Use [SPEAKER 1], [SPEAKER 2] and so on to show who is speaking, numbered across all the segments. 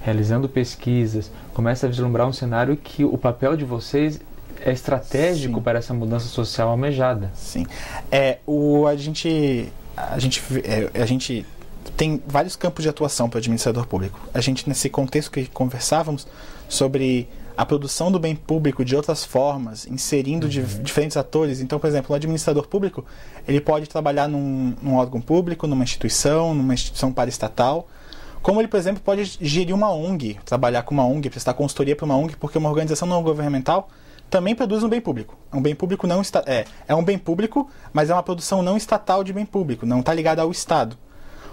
[SPEAKER 1] realizando pesquisas, começa a vislumbrar um cenário que o papel de vocês é estratégico
[SPEAKER 2] Sim.
[SPEAKER 1] para essa mudança social almejada.
[SPEAKER 2] Sim. A gente tem vários campos de atuação para o administrador público. A gente, nesse contexto que conversávamos sobre a produção do bem público de outras formas, inserindo diferentes atores. Então, por exemplo, o administrador público, ele pode trabalhar num órgão público, numa instituição paraestatal, como ele, por exemplo, pode gerir uma ONG, trabalhar com uma ONG, prestar consultoria para uma ONG, porque uma organização não governamental também produz um bem público. Um bem público não é um bem público, mas é uma produção não estatal de bem público, não está ligada ao Estado.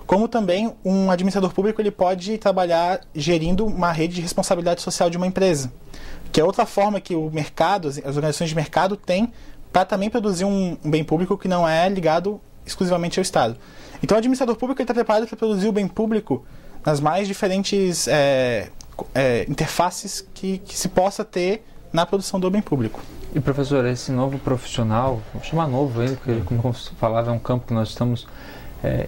[SPEAKER 2] Como também um administrador público ele pode trabalhar gerindo uma rede de responsabilidade social de uma empresa, que é outra forma que o mercado, as organizações de mercado têm para também produzir um bem público que não é ligado exclusivamente ao Estado. Então o administrador público está preparado para produzir o bem público nas mais diferentes interfaces que se possa ter na produção do bem público.
[SPEAKER 1] E professor, esse novo profissional, vou chamar novo aí, porque como eu falava, é um campo que nós estamos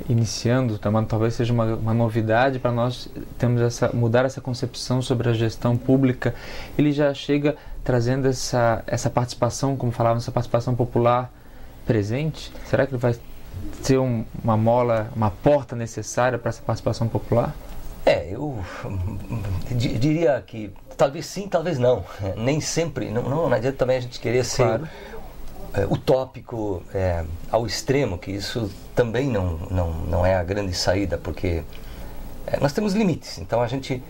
[SPEAKER 1] iniciando, talvez seja uma novidade para nós mudar essa concepção sobre a gestão pública. Ele já chega trazendo essa participação, como falava, essa participação popular presente? Será que ele vai ser uma porta necessária para essa participação popular?
[SPEAKER 3] Eu diria que talvez sim, talvez não. Nem sempre, não adianta também a gente querer ser utópico ao extremo, que isso também não é a grande saída, porque nós temos limites. Então a gente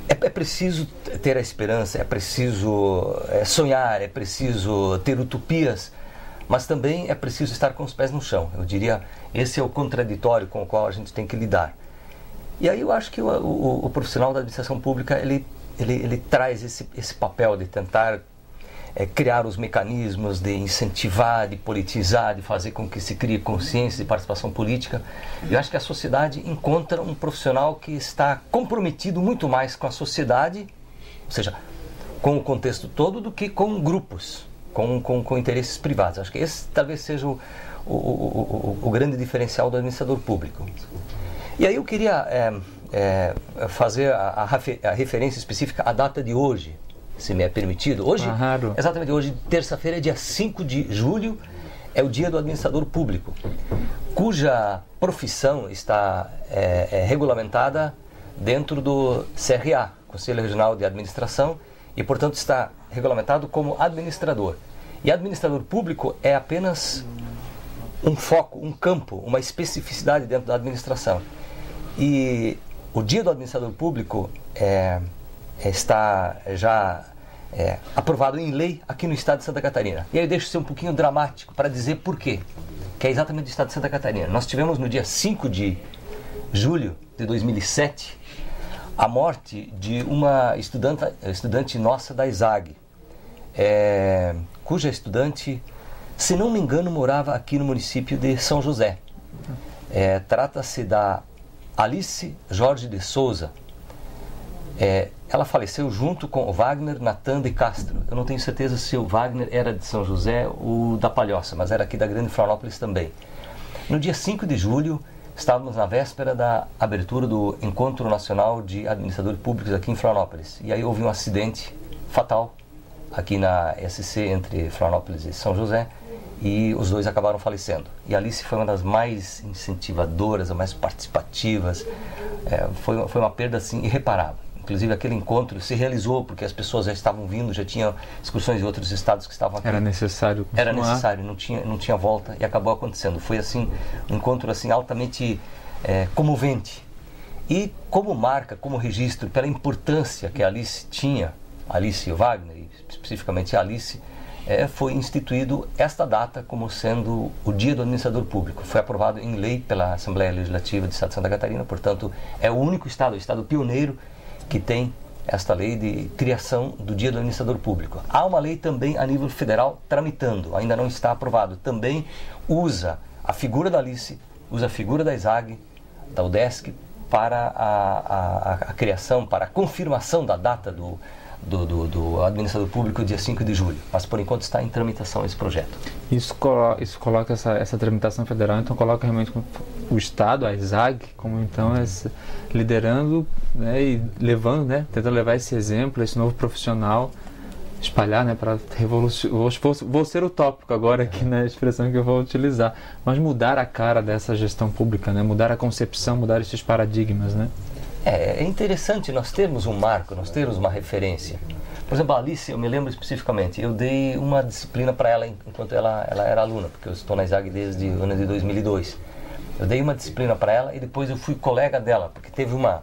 [SPEAKER 3] é preciso ter a esperança, é preciso sonhar, é preciso ter utopias, mas também é preciso estar com os pés no chão. Eu diria, esse é o contraditório com o qual a gente tem que lidar. E aí eu acho que o profissional da administração pública, ele traz esse papel de tentar criar os mecanismos, de incentivar, de politizar, de fazer com que se crie consciência de participação política. Eu acho que a sociedade encontra um profissional que está comprometido muito mais com a sociedade, ou seja, com o contexto todo, do que com grupos, com interesses privados. Acho que esse talvez seja o grande diferencial do administrador público. E aí eu queria fazer a referência específica à data de hoje, se me é permitido. Hoje,
[SPEAKER 1] claro.
[SPEAKER 3] Exatamente hoje, terça-feira, dia 5 de julho, é o dia do administrador público, cuja profissão está regulamentada dentro do CRA, Conselho Regional de Administração, e, portanto, está regulamentado como administrador. E administrador público é apenas um foco, um campo, uma especificidade dentro da administração. E o dia do administrador público está já aprovado em lei aqui no estado de Santa Catarina. E aí eu deixo ser um pouquinho dramático para dizer por quê, que é exatamente do estado de Santa Catarina. Nós tivemos no dia 5 de julho de 2007 a morte de uma estudante nossa da ESAG, cuja estudante, se não me engano, morava aqui no município de São José. Trata-se da Alice Jorge de Souza. Ela faleceu junto com o Wagner Natan de Castro. Eu não tenho certeza se o Wagner era de São José ou da Palhoça, mas era aqui da Grande Florianópolis também. No dia 5 de julho, estávamos na véspera da abertura do Encontro Nacional de Administradores Públicos aqui em Florianópolis. E aí houve um acidente fatal aqui na SC entre Florianópolis e São José, e os dois acabaram falecendo. E a Alice foi uma das mais incentivadoras, as mais participativas. Foi uma perda assim irreparável. Inclusive aquele encontro se realizou porque as pessoas já estavam vindo, já tinham excursões de outros estados que estavam aqui.
[SPEAKER 1] Era necessário continuar.
[SPEAKER 3] Era necessário, não tinha volta, e acabou acontecendo. Foi assim um encontro assim altamente comovente. E como marca, como registro, pela importância que a Alice tinha, Alice e o Wagner, e especificamente a Alice, foi instituído esta data como sendo o Dia do Administrador Público. Foi aprovado em lei pela Assembleia Legislativa do Estado de Santa Catarina, portanto é o único estado, o estado pioneiro, que tem esta lei de criação do Dia do Administrador Público. Há uma lei também a nível federal tramitando, ainda não está aprovado. Também usa a figura da Alice, usa a figura da ESAG, da UDESC, para a criação, para a confirmação da data do do administrador público dia 5 de julho, mas por enquanto está em tramitação esse projeto.
[SPEAKER 1] Isso coloca essa tramitação federal, então coloca realmente o Estado, a ESAG, como então liderando, né, e levando, né, tentando levar esse exemplo, esse novo profissional, espalhar, né, para revolucionar. Vou ser utópico agora aqui na expressão que eu vou utilizar, mas mudar a cara dessa gestão pública, né, mudar a concepção, mudar esses paradigmas, né?
[SPEAKER 3] É interessante nós termos um marco, nós termos uma referência. Por exemplo, a Alice, eu me lembro especificamente, eu dei uma disciplina para ela enquanto ela era aluna, porque eu estou na ESAG desde o ano de 2002. Eu dei uma disciplina para ela e depois eu fui colega dela, porque teve uma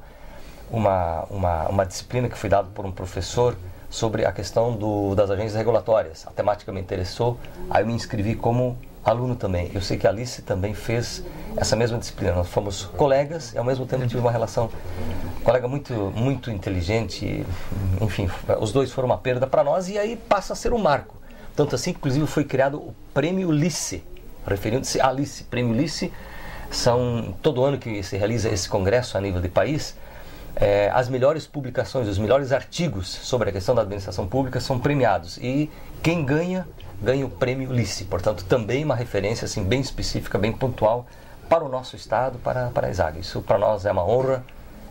[SPEAKER 3] disciplina que foi dada por um professor sobre a questão das agências regulatórias. A temática me interessou, aí eu me inscrevi como aluno também. Eu sei que a Alice também fez essa mesma disciplina. Nós fomos colegas e ao mesmo tempo tive uma relação, colega muito, muito inteligente, enfim, os dois foram uma perda para nós e aí passa a ser um marco. Tanto assim que inclusive foi criado o Prêmio Lice, referindo-se a Alice. Prêmio Lice são, todo ano que se realiza esse congresso a nível de país, as melhores publicações, os melhores artigos sobre a questão da administração pública são premiados e quem ganha o Prêmio Lice. Portanto, também uma referência assim, bem específica, bem pontual para o nosso Estado, para a ESAG. Isso para nós é uma honra,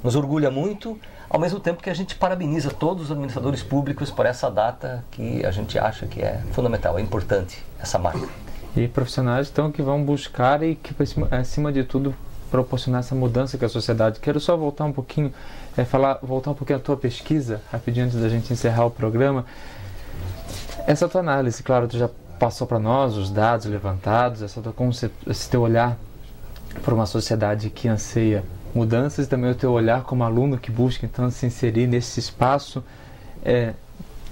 [SPEAKER 3] nos orgulha muito, ao mesmo tempo que a gente parabeniza todos os administradores públicos por essa data que a gente acha que é fundamental, é importante essa marca.
[SPEAKER 1] E profissionais então que vão buscar e que, acima de tudo, proporcionar essa mudança que a sociedade. Quero só voltar um pouquinho, voltar um pouquinho à tua pesquisa, rapidinho antes da gente encerrar o programa. Essa tua análise, claro, tu já passou para nós os dados levantados, esse teu olhar para uma sociedade que anseia mudanças e também o teu olhar como aluno que busca então se inserir nesse espaço.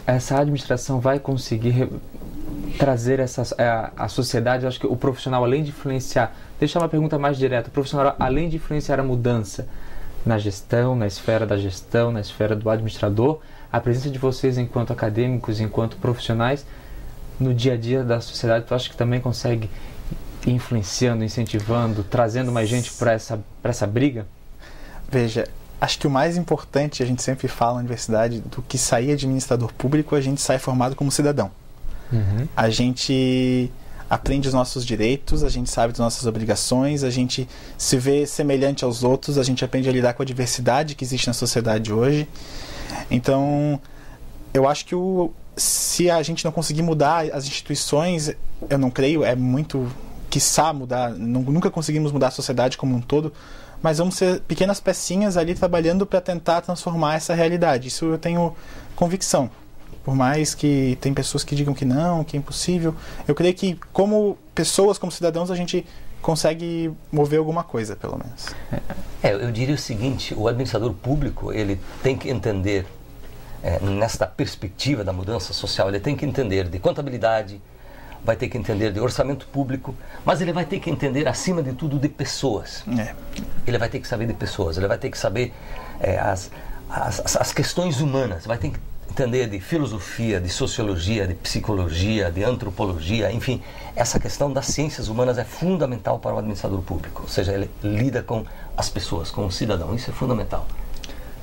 [SPEAKER 1] Essa administração vai conseguir trazer a sociedade, acho que o profissional, além de influenciar, deixa uma pergunta mais direta, o profissional, além de influenciar a mudança na gestão, na esfera da gestão, na esfera do administrador, a presença de vocês enquanto acadêmicos, enquanto profissionais, no dia a dia da sociedade, tu acha que também consegue ir influenciando, incentivando, trazendo mais gente para essa briga?
[SPEAKER 2] Veja, acho que o mais importante, a gente sempre fala na universidade, do que sair administrador público, a gente sai formado como cidadão. Uhum. A gente aprende os nossos direitos, a gente sabe das nossas obrigações, a gente se vê semelhante aos outros, a gente aprende a lidar com a diversidade que existe na sociedade hoje. Então, eu acho que se a gente não conseguir mudar as instituições, eu não creio, é muito, quiçá mudar, nunca conseguimos mudar a sociedade como um todo, mas vamos ser pequenas pecinhas ali trabalhando para tentar transformar essa realidade. Isso eu tenho convicção. Por mais que tem pessoas que digam que não, que é impossível, eu creio que como pessoas, como cidadãos, a gente consegue mover alguma coisa, pelo menos.
[SPEAKER 3] Eu diria o seguinte, o administrador público, ele tem que entender, nesta perspectiva da mudança social, ele tem que entender de contabilidade, vai ter que entender de orçamento público, mas ele vai ter que entender, acima de tudo, de pessoas. Ele vai ter que saber de pessoas, ele vai ter que saber as questões humanas, vai ter que entender de filosofia, de sociologia, de psicologia, de antropologia, enfim, essa questão das ciências humanas é fundamental para o administrador público, ou seja, ele lida com as pessoas, com o cidadão, isso é fundamental.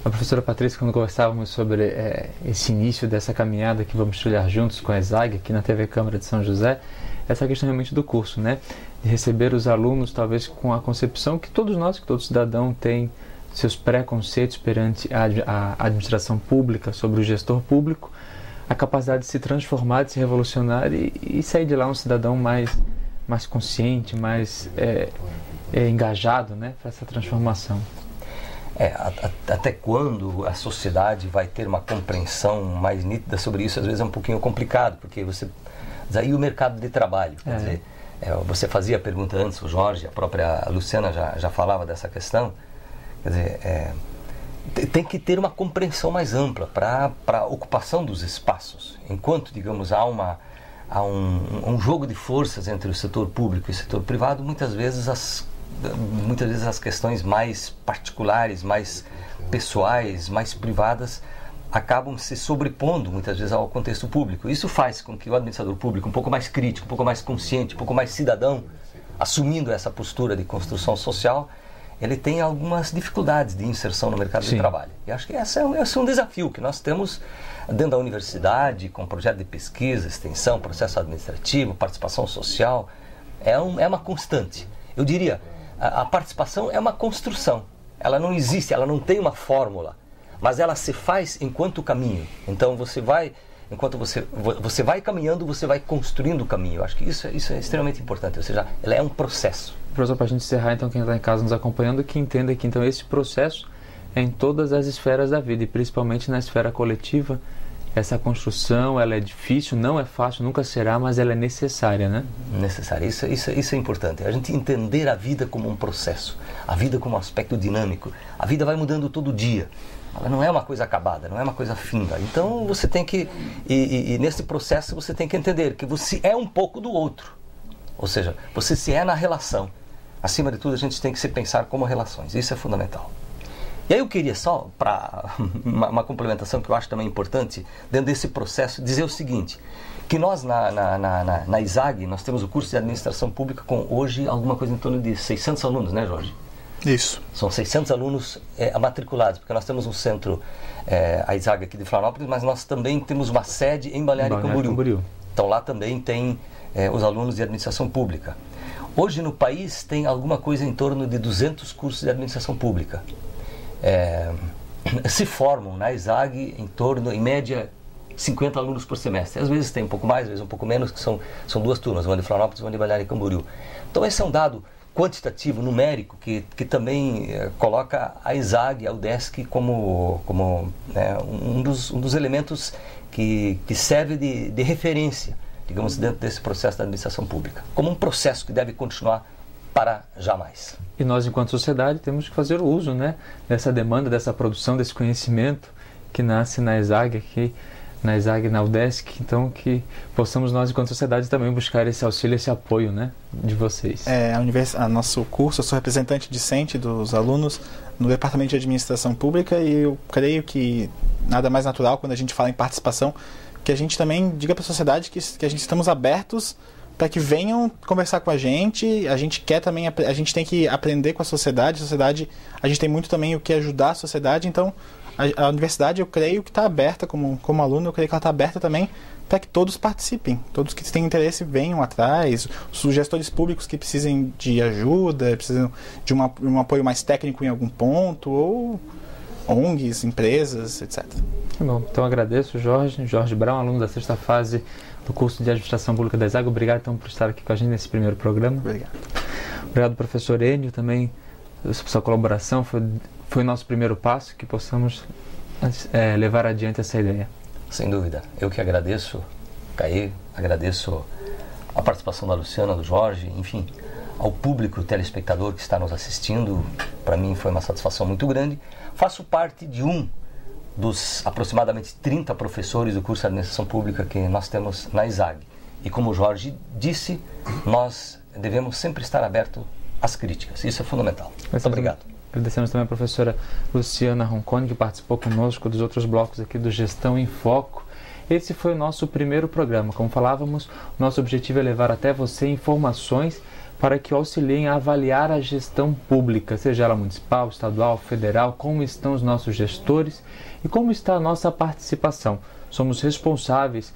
[SPEAKER 1] A professora Patrícia, quando conversávamos sobre esse início dessa caminhada que vamos trilhar juntos com a ESAG, aqui na TV Câmara de São José, essa questão realmente do curso, né? De receber os alunos, talvez com a concepção que todos nós, que todo cidadão tem, seus preconceitos perante a administração pública, sobre o gestor público, a capacidade de se transformar, de se revolucionar e sair de lá um cidadão mais consciente, mais engajado, né, para essa transformação.
[SPEAKER 3] Até quando a sociedade vai ter uma compreensão mais nítida sobre isso, às vezes é um pouquinho complicado, porque aí o mercado de trabalho, quer dizer, você fazia a pergunta antes, o Jorge, a própria Luciana já falava dessa questão. Quer dizer, tem que ter uma compreensão mais ampla para a ocupação dos espaços. Enquanto, digamos, há um jogo de forças entre o setor público e o setor privado, muitas vezes as questões mais particulares, mais pessoais, mais privadas, acabam se sobrepondo, muitas vezes, ao contexto público. Isso faz com que o administrador público, um pouco mais crítico, um pouco mais consciente, um pouco mais cidadão, assumindo essa postura de construção social, ele tem algumas dificuldades de inserção no mercado de trabalho. E acho que esse é um desafio que nós temos dentro da universidade, com projeto de pesquisa, extensão, processo administrativo, participação social. É uma constante. Eu diria, a participação é uma construção. Ela não existe, ela não tem uma fórmula, mas ela se faz enquanto caminho. Então enquanto você vai caminhando, você vai construindo o caminho. Eu acho que isso é extremamente importante, ou seja, ela é um processo.
[SPEAKER 1] Professor, para a gente encerrar, então, quem está em casa nos acompanhando, que entenda que então esse processo é em todas as esferas da vida, e principalmente na esfera coletiva. Essa construção, ela é difícil, não é fácil, nunca será, mas ela é necessária, né?
[SPEAKER 3] Necessária, isso é importante. A gente entender a vida como um processo, a vida como um aspecto dinâmico. A vida vai mudando todo dia. Ela não é uma coisa acabada, não é uma coisa finda. Então você tem que, e nesse processo você tem que entender que você é um pouco do outro. Ou seja, você se é na relação. Acima de tudo, a gente tem que se pensar como relações. Isso é fundamental. E aí eu queria só, para uma complementação que eu acho também importante, dentro desse processo, dizer o seguinte, que nós na ISAG, nós temos o curso de Administração Pública com hoje alguma coisa em torno de 600 alunos, né, Jorge?
[SPEAKER 2] Isso.
[SPEAKER 3] São 600 alunos matriculados, porque nós temos um centro, a ISAG aqui de Florianópolis, mas nós também temos uma sede em Balneário Camboriú. Então lá também tem os alunos de Administração Pública. Hoje no país tem alguma coisa em torno de 200 cursos de Administração Pública. Se formam na ISAG em torno, em média, 50 alunos por semestre. Às vezes tem um pouco mais, às vezes um pouco menos, que são duas turmas, uma de Florianópolis e uma de Balneário Camboriú. Então esse é um dado quantitativo, numérico, que também coloca a ISAG, a UDESC como um dos elementos que serve de referência, digamos, dentro desse processo da administração pública, como um processo que deve continuar para jamais.
[SPEAKER 1] E nós, enquanto sociedade, temos que fazer o uso, né, dessa demanda, dessa produção, desse conhecimento que nasce na ISAG aqui, na ISAG, na UDESC, então que possamos nós, enquanto sociedade, também buscar esse auxílio, esse apoio, né, de vocês.
[SPEAKER 2] Nosso curso, eu sou representante discente dos alunos no Departamento de Administração Pública, e eu creio que nada mais natural, quando a gente fala em participação, que a gente também diga para a sociedade que a gente estamos abertos para que venham conversar com a gente quer também, a gente tem que aprender com a sociedade, a gente tem muito também o que ajudar a sociedade, então a universidade, eu creio que está aberta, como aluno, eu creio que ela está aberta também para que todos participem, todos que têm interesse venham atrás, os gestores públicos que precisem de ajuda, precisam de um apoio mais técnico em algum ponto, ou ONGs, empresas, etc.
[SPEAKER 1] Bom, então agradeço, Jorge Brown, aluno da sexta fase do curso de Administração Pública da ISAG. Obrigado, então, por estar aqui com a gente nesse primeiro programa.
[SPEAKER 2] Obrigado.
[SPEAKER 1] Obrigado, professor Enio, também, pela sua colaboração. Foi o nosso primeiro passo, que possamos levar adiante essa ideia.
[SPEAKER 3] Sem dúvida. Eu que agradeço, Caí, agradeço a participação da Luciana, do Jorge, enfim, ao público telespectador que está nos assistindo. Para mim foi uma satisfação muito grande. Faço parte de dos aproximadamente 30 professores do curso de Administração Pública que nós temos na ISAG. E como o Jorge disse, nós devemos sempre estar abertos às críticas. Isso é fundamental. Muito obrigado.
[SPEAKER 1] Agradecemos também a professora Luciana Roncone, que participou conosco dos outros blocos aqui do Gestão em Foco. Esse foi o nosso primeiro programa. Como falávamos, nosso objetivo é levar até você informações para que auxiliem a avaliar a gestão pública, seja ela municipal, estadual, federal, como estão os nossos gestores e como está a nossa participação. Somos responsáveis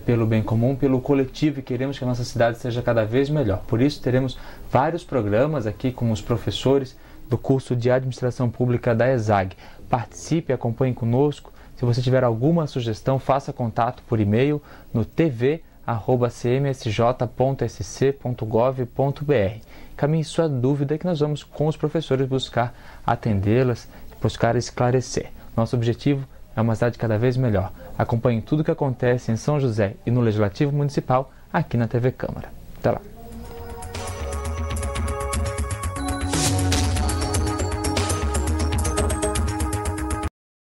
[SPEAKER 1] pelo bem comum, pelo coletivo, e queremos que a nossa cidade seja cada vez melhor. Por isso, teremos vários programas aqui com os professores do curso de Administração Pública da ESAG. Participe, acompanhe conosco. Se você tiver alguma sugestão, faça contato por e-mail no tv@cmsj.sc.gov.br. Caminhe sua dúvida que nós vamos, com os professores, buscar atendê-las, buscar esclarecer. Nosso objetivo é uma cidade cada vez melhor. Acompanhe tudo o que acontece em São José e no Legislativo Municipal aqui na TV Câmara. Até lá!